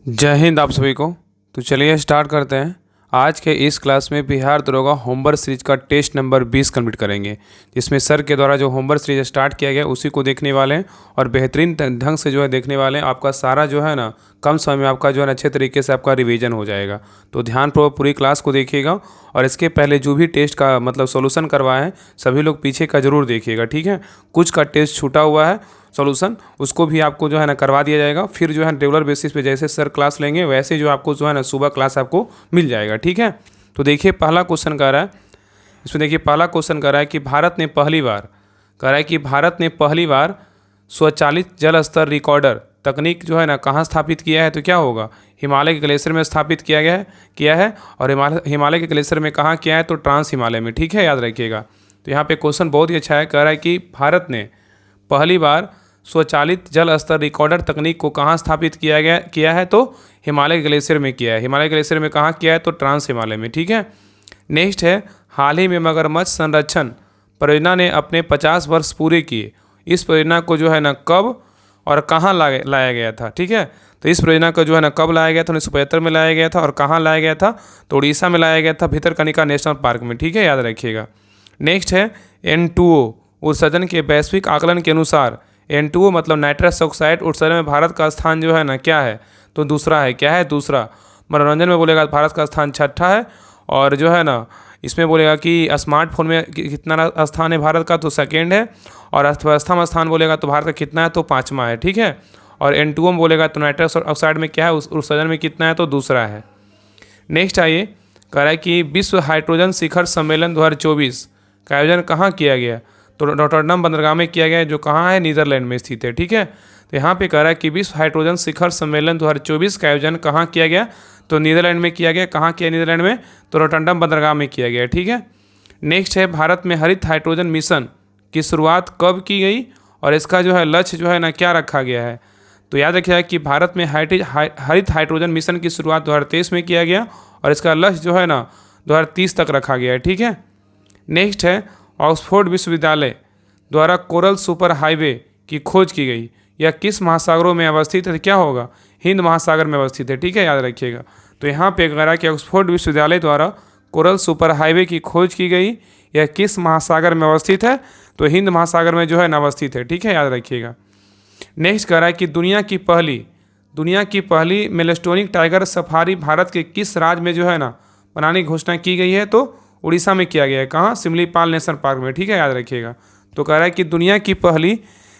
जय हिंद आप सभी को। तो चलिए स्टार्ट करते हैं। आज के इस क्लास में बिहार दरोगा होमवर्क सीरीज का टेस्ट नंबर 20 कंप्लीट करेंगे, जिसमें सर के द्वारा जो होमवर्क सीरीज स्टार्ट किया गया उसी को देखने वाले हैं और बेहतरीन ढंग से जो है देखने वाले हैं। आपका सारा जो है ना कम समय में आपका जो है ना अच्छे तरीके से आपका रिवीजन हो जाएगा। तो ध्यानपूर्वक पूरी क्लास को देखिएगा और इसके पहले जो भी टेस्ट का मतलब सॉल्यूशन करवाए हैं सभी लोग पीछे का ज़रूर देखिएगा, ठीक है। कुछ का टेस्ट छूटा हुआ है सॉल्यूशन, उसको भी आपको जो है ना करवा दिया जाएगा। फिर जो है रेगुलर बेसिस पे जैसे सर क्लास लेंगे वैसे जो आपको जो है ना सुबह क्लास आपको मिल जाएगा, ठीक है। तो देखिए पहला क्वेश्चन कह रहा है, इसमें देखिए पहला क्वेश्चन कह रहा है कि भारत ने पहली बार स्वचालित जल स्तर रिकॉर्डर तकनीक जो है ना कहाँ स्थापित किया है। तो क्या होगा, हिमालय के ग्लेशियर में स्थापित किया है और हिमालय के ग्लेशियर में कहाँ किया है, तो ट्रांस हिमालय में, ठीक है, याद रखिएगा। तो यहाँ पे क्वेश्चन बहुत ही अच्छा है, कह रहा है कि भारत ने पहली बार स्वचालित जल स्तर रिकॉर्डर तकनीक को कहाँ स्थापित किया है, तो हिमालय ग्लेशियर में किया है। हिमालय ग्लेशियर में कहाँ किया है, तो ट्रांस हिमालय में, ठीक है। नेक्स्ट है, हाल ही में मगरमच्छ संरक्षण परियोजना ने अपने 50 वर्ष पूरे किए। इस परियोजना को जो है ना कब और कहाँ लाया गया था, ठीक है। तो इस परियोजना को जो है ना कब लाया गया था, 1975 में लाया गया था। और कहाँ लाया गया था, तो उड़ीसा में लाया गया था, भितरकनिका नेशनल पार्क में, ठीक है, याद रखिएगा। नेक्स्ट है, N2O उत्सर्जन के वैश्विक आकलन के अनुसार N2O मतलब नाइट्रस ऑक्साइड उत्सर्जन में भारत का स्थान जो है ना क्या है, तो दूसरा है। क्या है, दूसरा। मनोरंजन में बोलेगा भारत का स्थान छठा है। और जो है ना इसमें बोलेगा कि स्मार्टफोन में कितना स्थान है भारत का, तो सेकेंड है। और अर्थव्यवस्था में स्थान बोलेगा तो भारत का कितना है, तो पाँचवा है, ठीक है। और N2O में बोलेगा तो नाइट्रस ऑक्साइड में क्या है, उत्सर्जन में कितना है, तो दूसरा है। नेक्स्ट आइए, कह रहा है कि विश्व हाइड्रोजन शिखर सम्मेलन 2024 का आयोजन कहाँ किया गया, तो रॉटरडम बंदरगाह में किया गया है, जो कहाँ है, नीदरलैंड में स्थित है, ठीक है। तो यहाँ पे कह रहा है कि विश्व हाइड्रोजन शिखर सम्मेलन 2024 का आयोजन कहाँ किया गया, तो नीदरलैंड में किया गया। कहाँ किया, नीदरलैंड में, तो रॉटरडम बंदरगाह में किया गया, ठीक है। नेक्स्ट है, भारत में हरित हाइड्रोजन मिशन की शुरुआत कब की गई और इसका जो है लक्ष्य जो है ना क्या रखा गया है। तो याद रखिएगा कि भारत में हरित हाइड्रोजन मिशन की शुरुआत 2023 में किया गया और इसका लक्ष्य जो है ना 2030 तक रखा गया है, ठीक है। नेक्स्ट है, ऑक्सफोर्ड विश्वविद्यालय द्वारा कोरल सुपर हाईवे की खोज की गई। यह किस महासागरों में अवस्थित है, क्या होगा, हिंद महासागर में अवस्थित है, ठीक है, याद रखिएगा। तो यहाँ पे कह रहा है कि ऑक्सफोर्ड विश्वविद्यालय द्वारा कोरल सुपर हाईवे की खोज की गई, यह किस महासागर में अवस्थित है, तो हिंद महासागर में जो है ना अवस्थित है, ठीक है, याद रखिएगा। नेक्स्ट कह रहा है कि दुनिया की पहली मेलेस्टोनिक टाइगर सफारी भारत के किस राज्य में जो है ना बनाने की घोषणा की गई है, तो उड़ीसा में किया गया है। कहाँ, सिमलीपाल नेशनल पार्क में, ठीक है, याद रखिएगा। तो कह रहा है कि दुनिया की पहली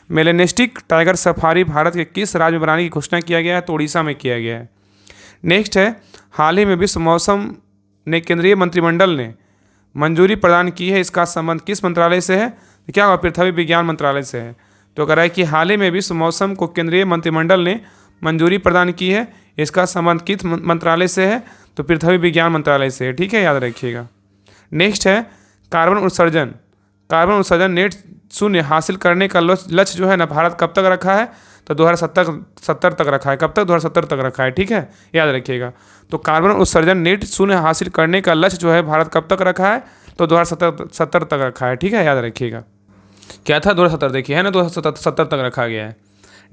मेलेस्टिक टाइगर सफारी भारत के किस राज्य में बनाने की घोषणा किया गया है, तो उड़ीसा में किया गया है। नेक्स्ट है, हाल ही में विश्व मौसम ने केंद्रीय मंत्रिमंडल ने मंजूरी प्रदान की है, इसका संबंध किस मंत्रालय से है, तो क्या होगा, पृथ्वी विज्ञान मंत्रालय से है। तो कह रहा है कि हाल ही में विश्व मौसम को केंद्रीय मंत्रिमंडल ने मंजूरी प्रदान की है, इसका संबंध किस मंत्रालय से है, तो पृथ्वी विज्ञान मंत्रालय से है, ठीक है, याद रखिएगा। नेक्स्ट है, कार्बन उत्सर्जन नेट शून्य हासिल करने का लक्ष्य जो है ना भारत कब तक रखा है, तो 2070 तक रखा है। कब तक, 2070 तक रखा है, ठीक है, याद रखिएगा। तो कार्बन उत्सर्जन नेट शून्य हासिल करने का लक्ष्य जो है भारत कब तक रखा है, तो 2070 तक रखा है, ठीक है, याद रखिएगा। क्या था, 2070, देखिए है ना, 2070 तक रखा गया है।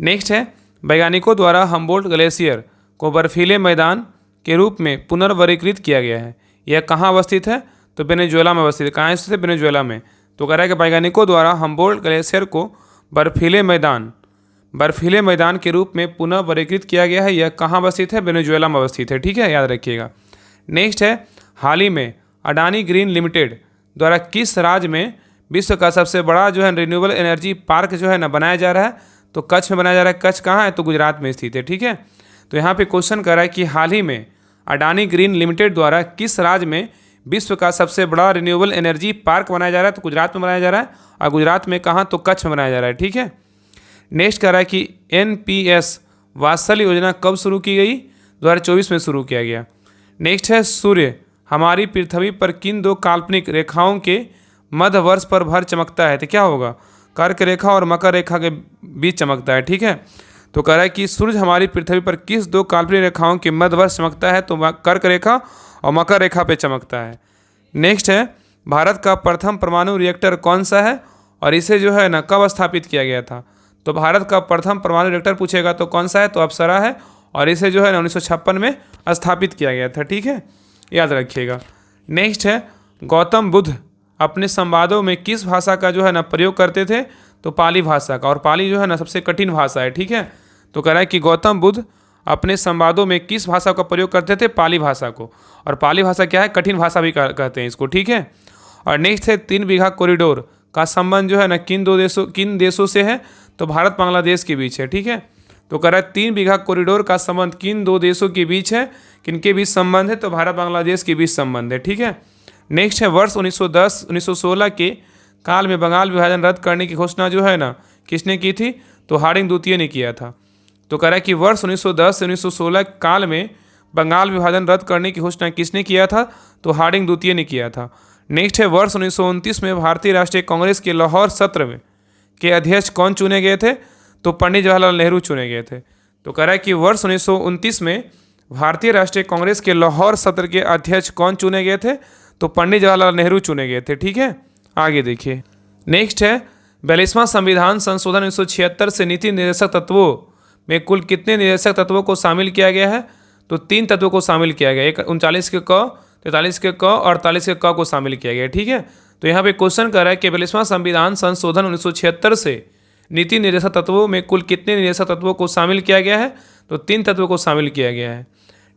नेक्स्ट है, वैज्ञानिकों द्वारा हम्बोल्ट ग्लेशियर को बर्फीले मैदान के रूप में पुनर्वर्गीकृत किया गया है। यह कहाँ अवस्थित है, तो वेनेजुएला में अवस्थित है। कहाँ स्थित है, वेनेजुएला में। तो कह रहा है कि वैज्ञानिकों द्वारा हम्बोल्ट ग्लेशियर को बर्फीले मैदान के रूप में पुनः वर्गीकृत किया गया है। यह कहाँ अवस्थित है, वेनेजुएला में अवस्थित है, ठीक है, याद रखिएगा। नेक्स्ट है, हाल ही में अडानी ग्रीन लिमिटेड द्वारा किस राज्य में विश्व का सबसे बड़ा जो है रिन्यूएबल एनर्जी पार्क जो है ना बनाया जा रहा है, तो कच्छ में बनाया जा रहा है। कच्छ कहाँ है, तो गुजरात में स्थित है, ठीक है। तो यहाँ पे क्वेश्चन कर रहा है कि हाल ही में अडानी ग्रीन लिमिटेड द्वारा किस राज्य में विश्व का सबसे बड़ा रिन्यूएबल एनर्जी पार्क बनाया जा रहा है, तो गुजरात में बनाया जा रहा है। और गुजरात में कहाँ, तो कच्छ में बनाया जा रहा है, ठीक है। नेक्स्ट कह रहा है कि NPS वात्सल्य योजना कब शुरू की गई, 2024 में शुरू किया गया। नेक्स्ट है, सूर्य हमारी पृथ्वी पर किन दो काल्पनिक रेखाओं के मध्य वर्ष पर भर चमकता है, तो क्या होगा, कर्क रेखा और मकर रेखा के बीच चमकता है, ठीक है। तो कह रहा है कि सूर्य हमारी पृथ्वी पर किस दो काल्पनिक रेखाओं के मध्य वर्ष चमकता है, तो कर्क रेखा और मकर रेखा पे चमकता है। नेक्स्ट है, भारत का प्रथम परमाणु रिएक्टर कौन सा है और इसे जो है ना कब स्थापित किया गया था। तो भारत का प्रथम परमाणु रिएक्टर पूछेगा तो कौन सा है, तो अप्सरा है और इसे जो है ना 1956 में स्थापित किया गया था। ठीक है, याद रखिएगा। नेक्स्ट है, गौतम बुद्ध अपने संवादों में किस भाषा का जो है ना प्रयोग करते थे? तो पाली भाषा का, और पाली जो है ना सबसे कठिन भाषा है। ठीक है, तो कह रहा है कि गौतम बुद्ध अपने संवादों में किस भाषा का प्रयोग करते थे? पाली भाषा को। और पाली भाषा क्या है? कठिन भाषा भी कहते हैं इसको। ठीक है, और नेक्स्ट है 3 बीघा कॉरिडोर का संबंध जो है ना किन देशों से है? तो भारत बांग्लादेश के बीच है। ठीक है, तो कह रहा है 3 बीघा कॉरिडोर का संबंध किन 2 देशों के बीच है? किनके बीच संबंध है? तो भारत बांग्लादेश के बीच संबंध है। ठीक है, नेक्स्ट है, वर्ष 1916 के काल में बंगाल विभाजन रद्द करने की घोषणा जो है ना किसने की थी? तो हार्डिंग द्वितीय ने किया था। तो कह रहा है कि वर्ष 1910 से 1916 काल में बंगाल विभाजन रद्द करने की घोषणा किसने किया था? तो हार्डिंग द्वितीय ने किया था। नेक्स्ट है, वर्ष 1929 में भारतीय राष्ट्रीय कांग्रेस के लाहौर सत्र में के अध्यक्ष कौन चुने गए थे? तो पंडित जवाहरलाल नेहरू चुने गए थे। तो कह रहा है कि वर्ष 1929 में भारतीय राष्ट्रीय कांग्रेस के लाहौर सत्र के अध्यक्ष कौन चुने गए थे? तो पंडित जवाहरलाल नेहरू चुने गए थे। ठीक है, आगे देखिए। नेक्स्ट है, 42वां संविधान संशोधन 1976 से नीति निर्देशक तत्वों में कुल कितने निर्देशक तत्वों को शामिल किया गया है? तो 3 तत्वों को शामिल किया गया। एक 39 के क, 43 के क और 48 के क को शामिल किया गया। ठीक है, तो यहाँ पे क्वेश्चन कर रहा है कि 42वां संविधान संशोधन 1976 से नीति निर्देशक तत्वों में कुल कितने निर्देशक तत्वों को शामिल किया गया है? तो 3 तत्वों को शामिल किया गया है।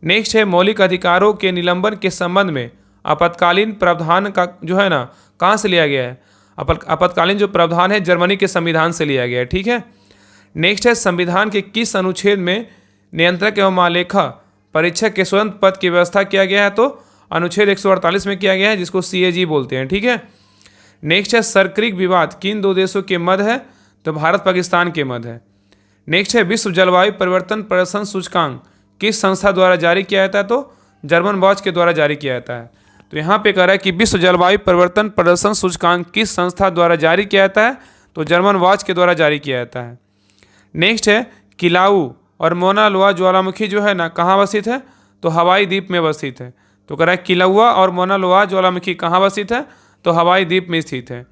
नेक्स्ट है, मौलिक अधिकारों के निलंबन के संबंध में आपातकालीन प्रावधान का जो है ना कहाँ से लिया गया है? आपातकालीन जो प्रावधान है जर्मनी के संविधान से लिया गया है। ठीक है, नेक्स्ट है, संविधान के किस अनुच्छेद में नियंत्रक एवं महालेखा परीक्षक के स्वतंत्र पद की व्यवस्था किया गया है? तो अनुच्छेद 148 में किया गया है, जिसको CAG बोलते हैं। ठीक है, नेक्स्ट है, सरक्रिक विवाद किन 2 देशों के मध्य है? तो भारत पाकिस्तान के मध्य है। नेक्स्ट है, विश्व जलवायु परिवर्तन प्रदर्शन सूचकांक किस संस्था द्वारा जारी किया जाता है? तो जर्मन वॉच के द्वारा जारी किया जाता है। तो यहाँ पे कह रहा है कि विश्व जलवायु परिवर्तन प्रदर्शन सूचकांक किस संस्था द्वारा जारी किया जाता है? तो जर्मन वॉच के द्वारा जारी किया जाता है। नेक्स्ट है, किलाऊ और मोना लोआ ज्वालामुखी जो है ना कहाँ अवस्थित है? तो हवाई द्वीप में अवस्थित है। तो कह रहा है किलाउआ और मोना लोआ ज्वालामुखी कहाँ अवस्थित है? तो हवाई द्वीप में स्थित है।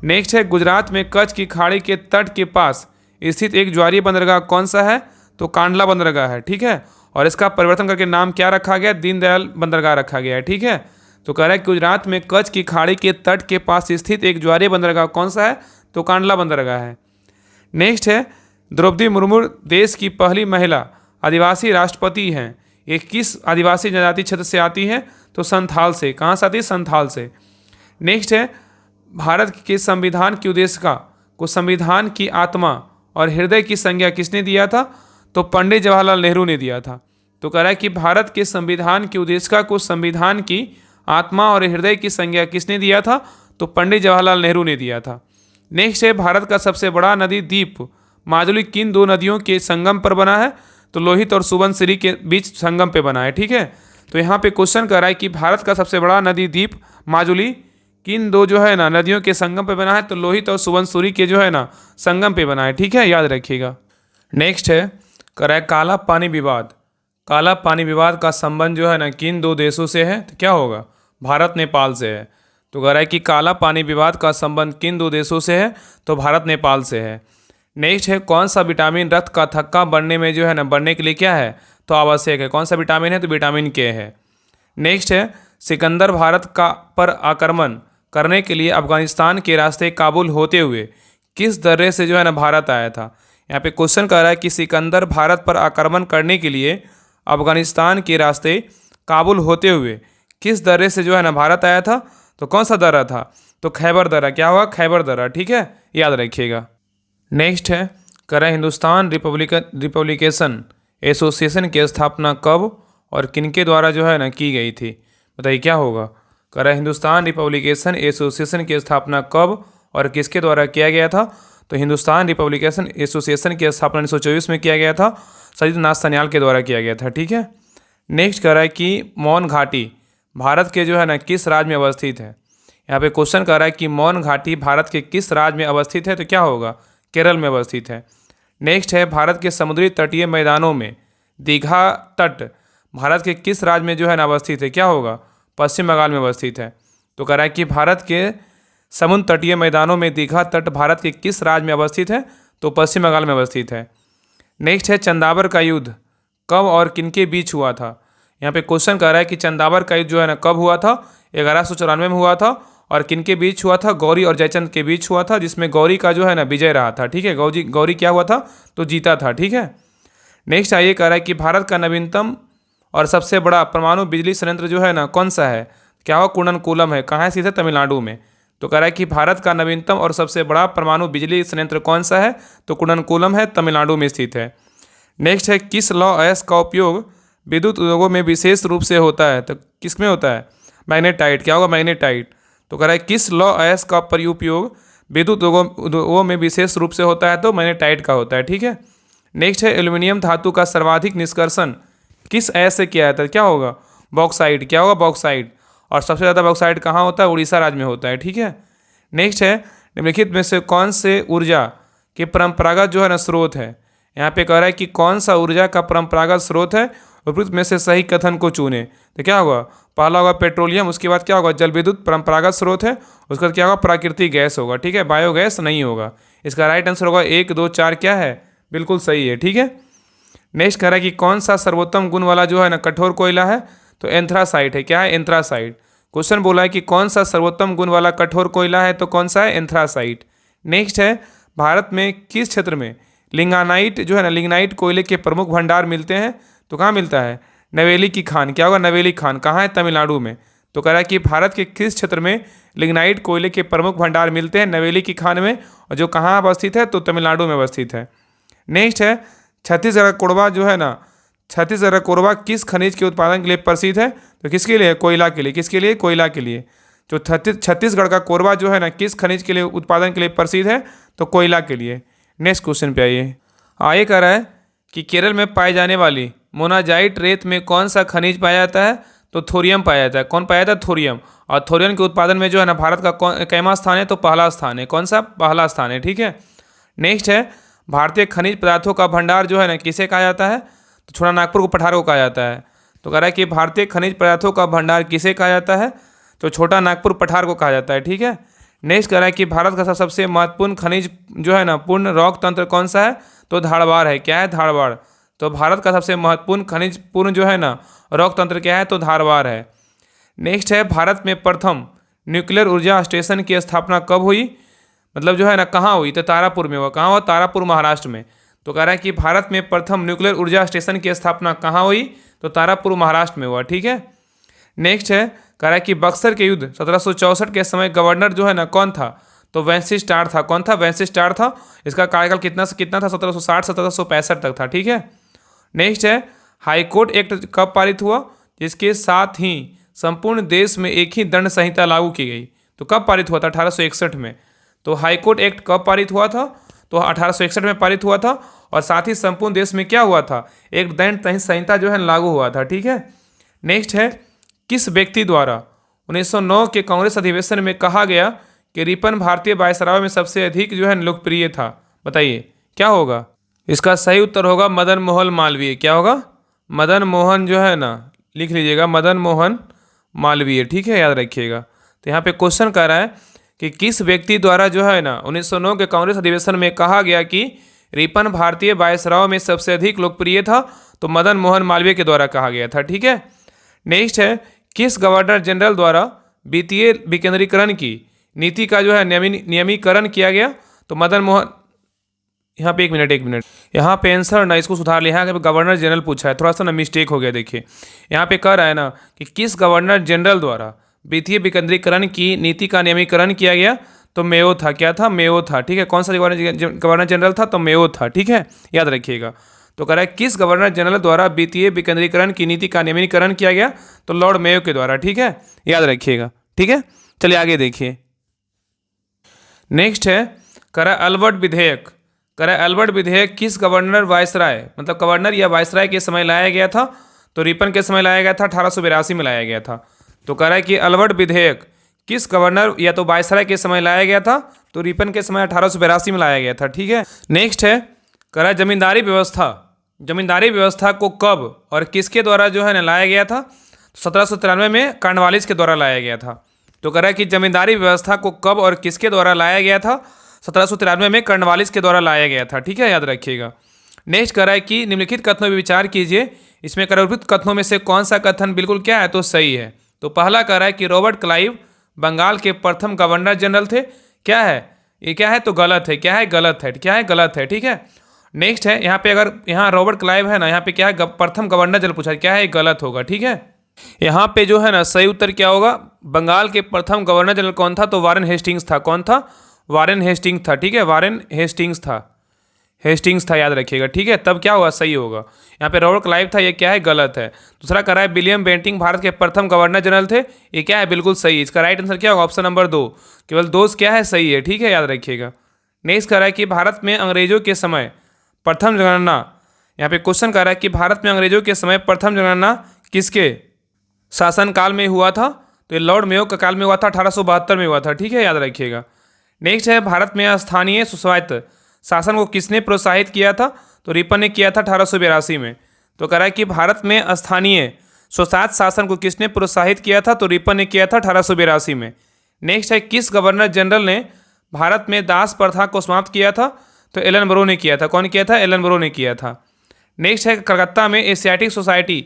नेक्स्ट है, गुजरात में कच्छ की खाड़ी के तट के पास स्थित एक ज्वारीय बंदरगाह कौन सा है? तो कांडला बंदरगाह है। ठीक है, और इसका परिवर्तन करके नाम क्या रखा गया? दीनदयाल बंदरगाह रखा गया है। ठीक है, तो कह रहा है कि गुजरात में कच्छ की खाड़ी के तट के पास स्थित एक ज्वारीय बंदरगाह कौन सा है? तो कांडला बंदरगाह है। नेक्स्ट है, द्रौपदी मुर्मू देश की पहली महिला आदिवासी राष्ट्रपति हैं। ये किस आदिवासी जनजाति क्षेत्र से आती हैं? तो संथाल से। कहाँ से आती है? संथाल से। नेक्स्ट है, भारत के संविधान की उद्देशिका को संविधान की आत्मा और हृदय की संज्ञा किसने दिया था? तो पंडित जवाहरलाल नेहरू ने दिया था। तो कह रहा है कि भारत के संविधान की उद्देशिका को संविधान की आत्मा और हृदय की संज्ञा किसने दिया था? तो पंडित जवाहरलाल नेहरू ने दिया था। नेक्स्ट है, भारत का सबसे बड़ा नदी द्वीप माजुली किन 2 नदियों के संगम पर बना है? तो लोहित और सुबनसिरी के बीच संगम पे बना है। ठीक है, तो यहाँ पे क्वेश्चन कर रहा है कि भारत का सबसे बड़ा नदी द्वीप माजुली किन 2 जो है ना नदियों के संगम पे बना है? तो लोहित और सुबनसिरी के जो है ना संगम पे बना है। ठीक है, याद रखिएगा। नेक्स्ट है, कह रहा है काला पानी विवाद। काला पानी विवाद का संबंध जो है ना किन 2 देशों से है? तो क्या होगा? भारत नेपाल से है। तो कह रहा है कि काला पानी विवाद का संबंध किन 2 देशों से है? तो भारत नेपाल से है। नेक्स्ट है, कौन सा विटामिन रक्त का थक्का बढ़ने में जो है ना बढ़ने के लिए क्या है? तो आवश्यक है। कौन सा विटामिन है? तो विटामिन K है। नेक्स्ट है, सिकंदर भारत का पर आक्रमण करने के लिए अफगानिस्तान के रास्ते काबुल होते हुए किस दर्रे से जो है ना भारत आया था? यहाँ पे क्वेश्चन कर रहा है कि सिकंदर भारत पर आक्रमण करने के लिए अफगानिस्तान के रास्ते काबुल होते हुए किस दर्रे से जो है ना भारत आया था? तो कौन सा दर्रा था? तो खैबर दर्रा। क्या हुआ? खैबर दर्रा। ठीक है, याद रखिएगा। नेक्स्ट है, कह रहा है हिंदुस्तान रिपब्लिकेशन एसोसिएशन की स्थापना कब और किनके द्वारा जो है ना की गई थी? बताइए क्या होगा? कह रहा है हिंदुस्तान रिपब्लिकेशन एसोसिएशन की स्थापना कब और किसके द्वारा किया गया था? तो हिंदुस्तान रिपब्लिकेशन एसोसिएशन की स्थापना 1924 में किया गया था, सजित नाथ सन्याल के द्वारा किया गया था। ठीक है, नेक्स्ट कह रहा है कि मौन घाटी भारत के जो है ना किस राज्य में अवस्थित है? यहाँ पे क्वेश्चन कर रहा है कि मौन घाटी भारत के किस राज्य में अवस्थित है? तो क्या होगा? केरल में अवस्थित है। नेक्स्ट है, भारत के समुद्री तटीय मैदानों में दीघा तट भारत के किस राज्य में जो है ना अवस्थित है? क्या होगा? पश्चिम बंगाल में अवस्थित है। तो कह रहा है कि भारत के समुद्र तटीय मैदानों में दीघा तट भारत के किस राज्य में अवस्थित है? तो पश्चिम बंगाल में अवस्थित है। नेक्स्ट है, चंदावर का युद्ध कब और किनके बीच हुआ था। यहाँ पे क्वेश्चन कह रहा है कि चंदावर का युद्ध जो है ना कब हुआ था, 1194 में हुआ था, और किनके बीच हुआ था, गौरी और जयचंद के बीच हुआ था, जिसमें गौरी का जो है ना विजय रहा था। ठीक है, गौरी क्या हुआ था, तो जीता था। ठीक है, नेक्स्ट आइए कह रहा है कि भारत का नवीनतम और सबसे बड़ा परमाणु बिजली संयंत्र जो है ना कौन सा है, क्या हुआ, कुंडनकुलम है। कहाँ स्थित है, तमिलनाडु में। तो कह रहा है कि भारत का नवीनतम और सबसे बड़ा परमाणु बिजली संयंत्र कौन सा है, तो कुंडनकुलम है, तमिलनाडु में स्थित है। नेक्स्ट है किस लॉ एस का उपयोग विद्युत उद्योगों में विशेष रूप से होता है, तो किस में होता है, मैग्नेटाइट। क्या होगा, मैग्नेटाइट। तो कह रहा है किस लॉ एस का उपयोग विद्युत उद्योगों में विशेष रूप से होता है, तो मैग्नेटाइट का होता है। ठीक है, नेक्स्ट है एल्यूमिनियम धातु का सर्वाधिक निष्कर्षण किस ऐस से किया जाता है, क्या होगा, बॉक्साइट। क्या होगा, बॉक्साइट। और सबसे ज़्यादा बॉक्साइट कहाँ होता है, उड़ीसा राज्य में होता है। ठीक है, नेक्स्ट है निम्नलिखित में से कौन से ऊर्जा के परंपरागत जो है ना स्रोत है। यहाँ पे कह रहा है कि कौन सा ऊर्जा का परंपरागत स्रोत है, उपयुक्त में से सही कथन को चुने। तो क्या होगा, पहला होगा पेट्रोलियम, उसके बाद क्या होगा, जल विद्युत परंपरागत स्रोत है, उसके बाद क्या होगा, प्राकृतिक गैस होगा। ठीक है, बायोगैस नहीं होगा। इसका राइट आंसर होगा 1, 2, 4 क्या है, बिल्कुल सही है। ठीक है, नेक्स्ट कह रहा है कि कौन सा सर्वोत्तम गुण वाला जो है ना कठोर कोयला है, तो एंथ्रासाइट है। क्या है, एंथ्रासाइट। क्वेश्चन बोला है कि कौन सा सर्वोत्तम गुण वाला कठोर कोयला है, तो कौन सा है, एंथ्रासाइट। नेक्स्ट है भारत में किस क्षेत्र में लिंगानाइट जो है ना, लिग्नाइट कोयले के प्रमुख भंडार मिलते हैं, तो कहाँ मिलता है, नवेली की खान। क्या होगा, नवेली खान। कहाँ है, तमिलनाडु में। तो कह रहा है कि भारत के किस क्षेत्र में लिग्नाइट कोयले के प्रमुख भंडार मिलते हैं, नवेली की खान में, और जो कहाँ अवस्थित है, तो तमिलनाडु में अवस्थित है। नेक्स्ट है छत्तीसगढ़ कोरबा जो है ना, छत्तीसगढ़ कोरबा किस खनिज के उत्पादन के लिए प्रसिद्ध है, तो किसके लिए, कोयला के लिए। किसके लिए, कोयला के लिए। जो छत्तीसगढ़ का कोरबा जो है ना किस खनिज के लिए उत्पादन के लिए प्रसिद्ध है, तो कोयला के लिए। नेक्स्ट क्वेश्चन पे आइए कह रहा है कि केरल में पाई जाने वाली मोनाजाइट रेत में कौन सा खनिज पाया जाता है, तो थोरियम पाया जाता है। कौन पाया जाता है, थोरियम। और थोरियम के उत्पादन में जो है ना भारत का कैमा स्थान है, तो पहला स्थान है। कौन सा, पहला स्थान है। ठीक है, नेक्स्ट है भारतीय खनिज पदार्थों का भंडार जो है ना किसे कहा जाता है, तो छोटा नागपुर को पठार को कहा जाता है। तो कह रहा है कि भारतीय खनिज पदार्थों का भंडार किसे कहा जाता है, तो छोटा नागपुर पठार को कहा जाता है। ठीक है, नेक्स्ट कह रहा है कि भारत का सबसे महत्वपूर्ण खनिज जो है ना पूर्ण रॉक तंत्र कौन सा है, तो धारवाड़ है। क्या है, धारवाड़। तो भारत का सबसे महत्वपूर्ण खनिज पूर्ण जो है ना रॉक तंत्र क्या है, तो धारवाड़ है। नेक्स्ट है भारत में प्रथम न्यूक्लियर ऊर्जा स्टेशन की स्थापना कब हुई, मतलब जो है ना कहाँ हुई, तो तारापुर में हुआ। कहाँ हुआ, तारापुर महाराष्ट्र में। तो कह रहा है कि भारत में प्रथम न्यूक्लियर ऊर्जा स्टेशन की स्थापना कहाँ हुई, तो तारापुर महाराष्ट्र में हुआ। ठीक है, नेक्स्ट है कह रहा है कि बक्सर के युद्ध 1764 के समय गवर्नर जो है ना कौन था, तो वेंसिस्टार था। कौन था, वेंसिस्टार था। इसका कार्यकाल कितना से कितना था, 1760 1765 तक था। ठीक है, नेक्स्ट है हाईकोर्ट एक्ट कब पारित हुआ, जिसके साथ ही संपूर्ण देश में एक ही दंड संहिता लागू की गई। तो कब पारित हुआ था, 1861 में। तो हाईकोर्ट एक्ट कब पारित हुआ था, तो 1861 में पारित हुआ था, और साथ ही संपूर्ण देश में क्या हुआ था, एक दंड संहिता जो है लागू हुआ था। ठीक है, नेक्स्ट है किस व्यक्ति द्वारा 1909 के कांग्रेस अधिवेशन में कहा गया कि रिपन भारतीय वायसराय में सबसे अधिक जो है लोकप्रिय था, बताइए क्या होगा। इसका सही उत्तर होगा मदन मोहन मालवीय। क्या होगा, मदन मोहन जो है ना, लिख लीजिएगा मदन मोहन मालवीय। ठीक है, याद रखिएगा। तो यहाँ पे क्वेश्चन कह रहा है कि किस व्यक्ति द्वारा जो है ना 1909 के कांग्रेस अधिवेशन में कहा गया कि रिपन भारतीय वायसराय में सबसे अधिक लोकप्रिय था, तो मदन मोहन मालवीय के द्वारा कहा गया था। ठीक है, नेक्स्ट है किस गवर्नर जनरल द्वारा वित्तीय विकेंद्रीकरण की नीति का जो है नियमीकरण किया गया, तो मदन मोहन। यहाँ पे एक मिनट यहाँ पे आंसर ना इसको सुधार लिया, यहाँ पे गवर्नर जनरल पूछा है, थोड़ा सा ना मिस्टेक हो गया। देखिए यहाँ पे कह रहा है ना कि किस गवर्नर जनरल द्वारा वित्तीय विकेंद्रीकरण की नीति का नियमीकरण किया गया, तो मेयो था। क्या था, मेयो था। ठीक है, कौन सा गवर्नर जनरल था, तो मेयो था। ठीक है, याद रखिएगा। तो कह रहा है किस गवर्नर जनरल द्वारा वित्तीय विकेंद्रीकरण की नीति का नियमीकरण किया गया, तो लॉर्ड मेयो के द्वारा। ठीक है, याद रखिएगा। ठीक है, चलिए आगे देखिए। नेक्स्ट है कह रहा है अल्बर्ट विधेयक। कह रहा है अल्बर्ट विधेयक किस गवर्नर वायसराय, मतलब गवर्नर या वायसराय के समय लाया गया था, तो रिपन के समय लाया गया था, 1882 में लाया गया था। तो कह रहा है कि अल्बर्ट विधेयक किस गवर्नर या तो वायसराय के समय लाया गया था, तो रिपन के समय 1882 में लाया गया था। ठीक है, नेक्स्ट है कह रहा है जमींदारी व्यवस्था को कब और किसके द्वारा जो है ना लाया गया था, 1793 में कॉर्नवालिस के द्वारा लाया गया था। तो कह रहा है कि जमींदारी व्यवस्था को कब और किसके द्वारा लाया गया था, 1793 में कॉर्नवालिस के द्वारा लाया गया था। ठीक है, याद रखिएगा। नेक्स्ट कह रहा है कि निम्नलिखित कथनों पर विचार कीजिए, इसमें कथनों कथनों में से कौन सा कथन बिल्कुल क्या है तो सही है। तो पहला कह रहा है कि रॉबर्ट क्लाइव बंगाल के प्रथम गवर्नर जनरल थे। क्या है ये, क्या है तो गलत है, क्या है गलत है, क्या है गलत है, ठीक है। नेक्स्ट है यहाँ पे, अगर यहाँ रॉबर्ट क्लाइव है ना, यहाँ पे क्या है प्रथम गवर्नर जनरल पूछा, क्या है ये गलत होगा, ठीक है। यहाँ पे जो है ना सही उत्तर क्या होगा, बंगाल के प्रथम गवर्नर जनरल कौन था तो वारेन हेस्टिंग्स था। कौन था, वारेन हेस्टिंग्स था, ठीक है, वारेन हेस्टिंग्स था, हेस्टिंग्स था, याद रखिएगा, ठीक है। तब क्या होगा, सही होगा। यहाँ पे रॉबर्ट क्लाइव था, ये क्या है गलत है। दूसरा कह रहा है विलियम बेंटिंग भारत के प्रथम गवर्नर जनरल थे, ये क्या है बिल्कुल सही है। इसका राइट आंसर क्या होगा, ऑप्शन नंबर 2, केवल 2 क्या है सही है, ठीक है, याद रखिएगा। नेक्स्ट कह रहा है कि भारत में अंग्रेजों के समय प्रथम जनगणना, यहाँ पे क्वेश्चन कह रहा है कि भारत में अंग्रेजों के समय प्रथम जनगणना किसके शासनकाल में हुआ था, तो ये लॉर्ड मेयो का काल में हुआ था, 1872 में हुआ था, ठीक है, याद रखिएगा। नेक्स्ट है भारत में स्थानीय स्वायत्त शासन को किसने प्रोत्साहित किया था, तो रिपन ने किया था 1882 में। तो कह रहा है कि भारत में स्थानीय स्वशासी शासन को किसने प्रोत्साहित किया था, तो रिपन ने किया था 1882 में। नेक्स्ट है किस गवर्नर जनरल ने भारत में दास प्रथा को समाप्त किया था, तो एलन ब्रो ने किया था। कौन किया था, एलन ब्रो ने किया था। नेक्स्ट है कलकत्ता में एशियाटिक सोसाइटी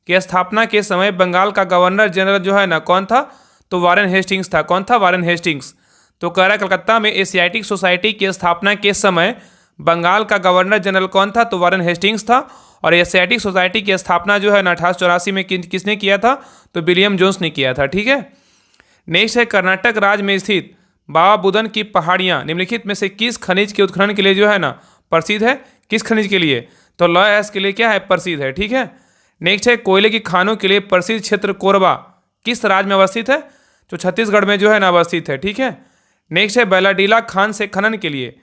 की स्थापना के समय बंगाल का गवर्नर जनरल जो है ना कौन था, तो वारेन हेस्टिंग्स था। कौन था, वारेन हेस्टिंग्स। तो कह रहा है कलकत्ता में एशियाटिक सोसाइटी की स्थापना के समय बंगाल का गवर्नर जनरल कौन था, तो वारेन हेस्टिंग्स था। और एशियाटिक सोसाइटी की स्थापना जो है ना 1884 में किसने किया था, तो विलियम जोन्स ने किया था, ठीक है। नेक्स्ट है कर्नाटक राज्य में स्थित बाबा बुदन की पहाड़ियाँ निम्नलिखित में से किस खनिज के उत्खनन के लिए जो है ना प्रसिद्ध है, किस खनिज के लिए, तो लौह अयस्क के लिए क्या है प्रसिद्ध है, ठीक है। नेक्स्ट है कोयले की खानों के लिए प्रसिद्ध क्षेत्र कोरबा किस राज्य में अवस्थित है, तो छत्तीसगढ़ में जो है ना अवस्थित है, ठीक है। नेक्स्ट है बैलाडीला खान से खनन के लिए,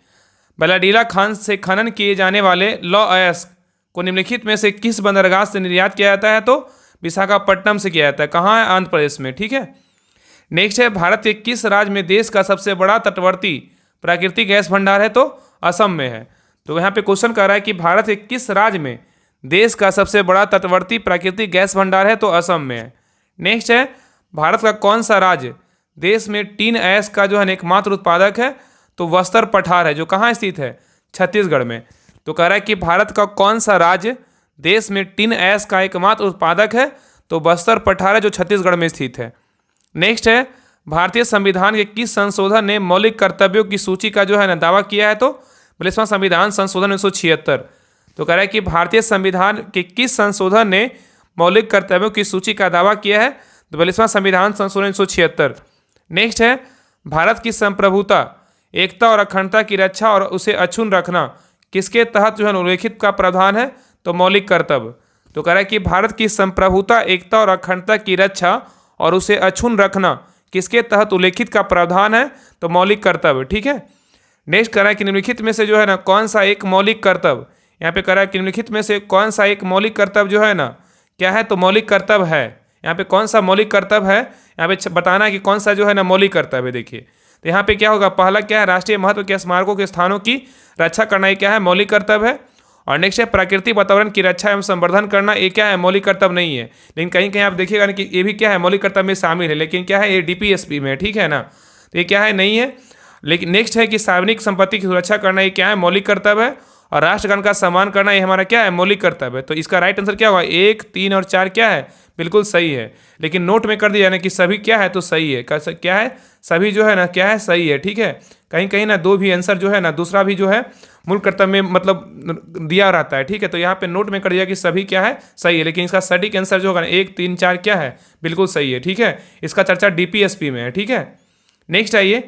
बैलाडीला खान से खनन किए जाने वाले लौह अयस्क को निम्नलिखित में से किस बंदरगाह से निर्यात किया जाता है, तो विशाखापट्टनम से किया जाता है। कहाँ है, आंध्र प्रदेश में, ठीक है। नेक्स्ट है भारत के किस राज्य में देश का सबसे बड़ा तटवर्ती प्राकृतिक गैस भंडार है, तो असम में है। तो यहाँ पे क्वेश्चन कर रहा है कि भारत के किस राज्य में देश का सबसे बड़ा तटवर्ती प्राकृतिक गैस भंडार है, तो असम में है। नेक्स्ट है भारत का कौन सा राज्य देश में टीन ऐश का जो है एकमात्र उत्पादक है, तो बस्तर पठार है, जो कहाँ स्थित है, छत्तीसगढ़ में। तो कह रहा है कि भारत का कौन सा राज्य देश में टीन ऐश का एकमात्र उत्पादक है, तो बस्तर पठार है, जो छत्तीसगढ़ में स्थित है। नेक्स्ट है भारतीय संविधान के किस संशोधन ने मौलिक कर्तव्यों की सूची का जो है ना दावा किया है, तो 42वां संविधान संशोधन 1976। तो कह रहा है कि भारतीय संविधान के किस संशोधन ने मौलिक कर्तव्यों की सूची का दावा किया है, तो 42वां संविधान संशोधन 1976। नेक्स्ट है भारत की संप्रभुता, एकता और अखंडता की रक्षा और उसे अक्षुण्ण रखना किसके तहत जो है उल्लेखित का प्रावधान है, तो मौलिक कर्तव्य। तो कह रहा है कि भारत की संप्रभुता, एकता और अखंडता की रक्षा और उसे अक्षुण्ण रखना किसके तहत उल्लेखित का प्रावधान है, तो मौलिक कर्तव्य, ठीक है। नेक्स्ट कह रहा है कि निम्नलिखित में से जो है ना कौन सा एक मौलिक कर्तव्य, यहाँ पे कह रहा है कि निम्नलिखित में से कौन सा एक मौलिक कर्तव्य जो है ना क्या है, तो मौलिक कर्तव्य है। यहाँ पे कौन सा मौलिक कर्तव्य है, यहाँ पे बताना है कि कौन सा जो है ना मौलिक कर्तव्य है। देखिए तो यहाँ पे क्या होगा, पहला क्या है, राष्ट्रीय महत्व के स्मारकों के स्थानों की रक्षा करना, ये क्या है, मौलिक कर्तव्य है। और नेक्स्ट है प्राकृतिक वातावरण की रक्षा एवं संवर्धन करना, ये क्या है, मौलिक कर्तव्य नहीं है। लेकिन कहीं कहीं आप देखिएगा ना कि ये भी क्या है, मौलिक कर्तव्य में शामिल है, लेकिन क्या है, ये डीपीएसपी में, ठीक है ना, तो ये क्या है, नहीं है। लेकिन नेक्स्ट है कि सार्वजनिक संपत्ति की सुरक्षा करना, ये क्या है, मौलिक कर्तव्य है। और राष्ट्रगान का सम्मान करना, ये हमारा क्या है, मौलिक कर्तव्य है। तो इसका राइट आंसर क्या होगा, 1, 3 और 4 क्या है, बिल्कुल सही है। लेकिन नोट में कर दिया ना कि सभी क्या है, तो सही है, क्या है, सभी जो है ना क्या है, सही है, ठीक है। कहीं कहीं ना 2 भी आंसर जो है ना दूसरा भी जो है मूल कर्तव्य में मतलब दिया रहता है, ठीक है। तो यहाँ पे नोट में कर दिया कि सभी क्या है, सही है। लेकिन इसका सटीक आंसर जो होगा 1, 3, 4 क्या है, बिल्कुल सही है, ठीक है। इसका चर्चा डीपीएसपी में है, ठीक है। नेक्स्ट आइए,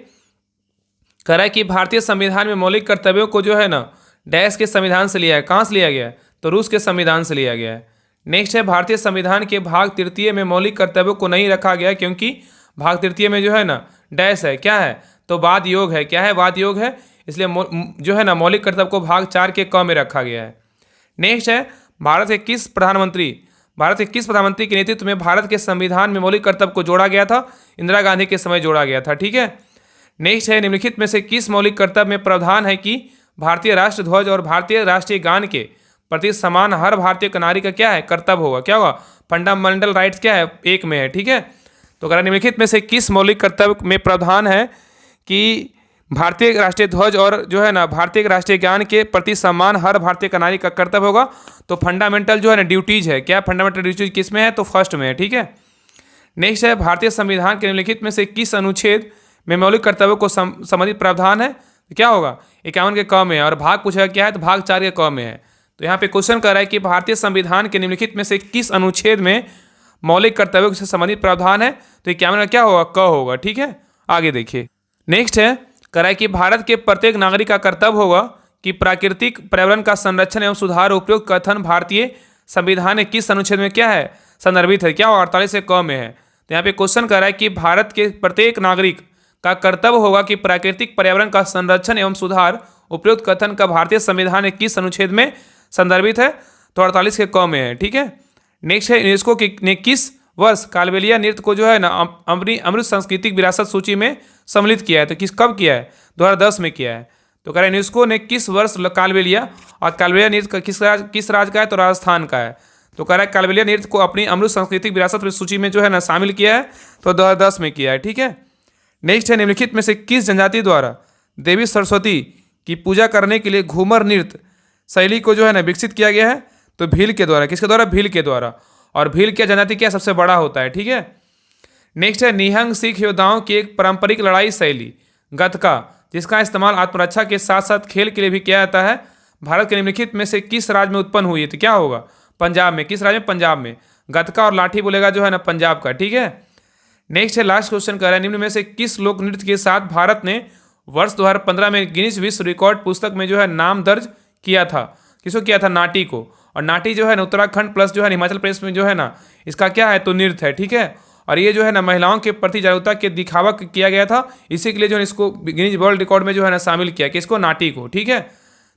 कह रहा है कि भारतीय संविधान में मौलिक कर्तव्यों को जो है ना डैश के संविधान से लिया है। कहाँ से लिया गया है, तो रूस के संविधान से लिया गया है। नेक्स्ट है भारतीय संविधान के भाग 3 में मौलिक कर्तव्यों को नहीं रखा गया, क्योंकि भाग 3 में जो है ना डैश है, क्या है, तो वाद योग है, क्या है, वाद योग है, इसलिए जो है ना मौलिक कर्तव्य को भाग 4 के क में रखा गया है। नेक्स्ट है भारत के किस प्रधानमंत्री के नेतृत्व में भारत के संविधान में मौलिक कर्तव्य को जोड़ा गया था, इंदिरा गांधी के समय जोड़ा गया था, ठीक है। नेक्स्ट है निम्नलिखित में से किस मौलिक कर्तव्य में प्रावधान है कि भारतीय राष्ट्र ध्वज और भारतीय राष्ट्रीय गान के प्रति समान हर भारतीय नागरिक का क्या है, कर्तव्य होगा, क्या होगा, फंडामेंटल राइट्स क्या है, 1 में है, ठीक है। तो अगर निम्नलिखित में से किस मौलिक कर्तव्य में प्रावधान है कि भारतीय राष्ट्रीय ध्वज और जो है ना भारतीय राष्ट्रीय ज्ञान के प्रति सम्मान हर भारतीय का नागरिक का कर्तव्य होगा। तो फंडामेंटल जो है ना ड्यूटीज है, क्या फंडामेंटल ड्यूटीज किस में है, तो फर्स्ट में है। ठीक है, नेक्स्ट है भारतीय संविधान के निम्नलिखित में से किस अनुच्छेद में मौलिक कर्तव्यों को संबंधित प्रावधान है, तो क्या होगा 51 के क में है। और भाग पूछा क्या है, तो भाग 4 के क में है। तो यहाँ पे क्वेश्चन कर रहा है कि भारतीय संविधान के निम्नलिखित में से किस अनुच्छेद में मौलिक कर्तव्यों से संबंधित प्रावधान है, तो 51 का क्या होगा, क होगा। ठीक है, आगे देखिए। नेक्स्ट है कह रहा है कि भारत के प्रत्येक नागरिक का कर्तव्य होगा कि प्राकृतिक पर्यावरण का संरक्षण एवं सुधार उपयुक्त कथन भारतीय संविधान के किस अनुच्छेद में क्या है, संदर्भित है, क्या होगा 48 के क में है। तो यहाँ पे क्वेश्चन कर रहा है कि भारत के प्रत्येक नागरिक का कर्तव्य होगा कि प्राकृतिक पर्यावरण का संरक्षण एवं सुधार उपयुक्त कथन का भारतीय संविधान के किस अनुच्छेद में संदर्भित है, तो 48 के क में है। ठीक है, नेक्स्ट है यूनेस्को ने किस वर्ष कालबेलिया नृत्य को जो है ना अपनी अमृत सांस्कृतिक विरासत सूची में सम्मिलित किया है, तो कब किया है, 2010 में किया है। तो कह रहे हैं यूनेस्को ने किस वर्ष कालबेलिया, और कालबेलिया नृत्य किस राज्य का है, तो राजस्थान का है। तो कह रहा है कालबेलिया नृत्य को अपनी अमृत सांस्कृतिक विरासत सूची में जो है ना शामिल किया है, तो 2010 में किया है। ठीक है, नेक्स्ट है निम्नलिखित में से किस जनजाति द्वारा देवी सरस्वती की पूजा करने के लिए घूमर नृत्य शैली को जो है ना विकसित किया गया है, तो भील के द्वारा। किसके द्वारा, भील के द्वारा। और भील क्या जनजाति क्या सबसे बड़ा होता है। ठीक है, नेक्स्ट है निहंग सिख योद्धाओं की एक पारंपरिक लड़ाई शैली गतका, जिसका इस्तेमाल आत्मरक्षा के साथ साथ खेल के लिए भी किया जाता है, भारत के निम्नलिखित में से किस राज्य में उत्पन्न हुई है, तो क्या होगा, पंजाब में। किस राज्य में, पंजाब में। गतका और लाठी बोलेगा जो है ना पंजाब का। ठीक है, नेक्स्ट है लास्ट क्वेश्चन कर रहा है निम्न में से किस लोक नृत्य के साथ भारत ने वर्ष 2015 में गिनीज विश्व रिकॉर्ड पुस्तक में जो है नाम दर्ज किया था, किसको किया था, नाटी को। और नाटी जो है ना उत्तराखंड प्लस जो है हिमाचल प्रदेश में जो है ना इसका क्या है, तो नृत्य है। ठीक है, और ये जो है ना महिलाओं के प्रति जागरूकता के दिखावा किया गया था, इसी के लिए जो है इसको गिनीज वर्ल्ड रिकॉर्ड में जो है ना शामिल किया, किसको, नाटी को। ठीक है,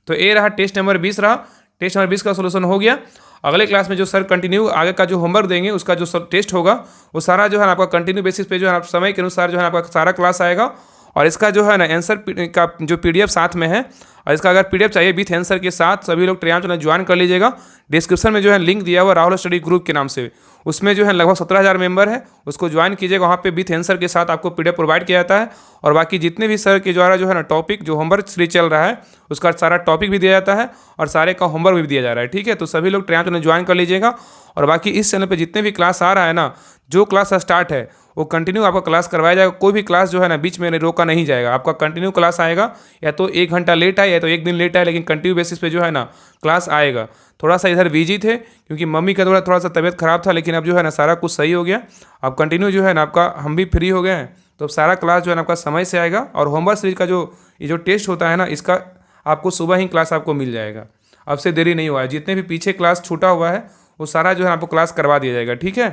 तो ये रहा टेस्ट नंबर 20 रहा। टेस्ट नंबर 20 का सोल्यूशन हो गया। अगले क्लास में जो सर कंटिन्यू आगे का जो होमवर्क देंगे उसका जो टेस्ट होगा वो सारा जो है ना आपका कंटिन्यू बेसिस पे जो है आप समय के अनुसार जो है आपका सारा क्लास आएगा। और इसका जो है ना आंसर का जो पीडीएफ साथ में है, और इसका अगर पीडीएफ चाहिए विथ आंसर के साथ, सभी लोग ट्रेन चैनल ज्वाइन कर लीजिएगा। डिस्क्रिप्शन में जो है लिंक दिया हुआ राहुल स्टडी ग्रुप के नाम से, उसमें जो है लगभग 17,000 मेंबर है, उसको ज्वाइन कीजिएगा। वहाँ पे विथ आंसर के साथ आपको पीडीएफ प्रोवाइड किया जाता है। और बाकी जितने भी सर के द्वारा जो है ना टॉपिक जो होमवर्क सीरीज चल रहा है उसका सारा टॉपिक भी दिया जाता है और सारे का होमवर्क भी दिया जा रहा है। ठीक है, तो सभी लोग ट्रेन चैनल ज्वाइन कर लीजिएगा। और बाकी इस चैनल पे जितने भी क्लास आ रहा है ना, जो क्लास स्टार्ट है वो कंटिन्यू आपका क्लास करवाया जाएगा। कोई भी क्लास जो है ना बीच में रोका नहीं जाएगा, आपका कंटिन्यू क्लास आएगा। या तो 1 घंटा लेट आए या तो 1 दिन लेट आए, लेकिन कंटिन्यू बेसिस पे जो है ना क्लास आएगा। थोड़ा सा इधर बिजी थे क्योंकि मम्मी का थोड़ा सा तबीयत खराब था, लेकिन अब जो है ना सारा कुछ सही हो गया। अब कंटिन्यू जो है ना आपका हम भी फ्री हो गए हैं, तो अब सारा क्लास जो है ना आपका समय से आएगा। और होमवर्क सीरीज का जो टेस्ट होता है ना, इसका आपको सुबह ही क्लास आपको मिल जाएगा। अब से देरी नहीं हुआ है, जितने भी पीछे क्लास छूटा हुआ है वो सारा जो है आपको क्लास करवा दिया जाएगा। ठीक है,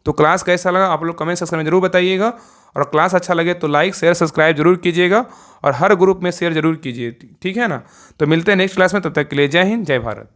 तो क्लास कैसा लगा आप लोग कमेंट सेक्शन में जरूर बताइएगा। और क्लास अच्छा लगे तो लाइक शेयर सब्सक्राइब जरूर कीजिएगा और हर ग्रुप में शेयर जरूर कीजिए। ठीक है ना, तो मिलते हैं नेक्स्ट क्लास में, तब तक के लिए जय हिंद जय भारत।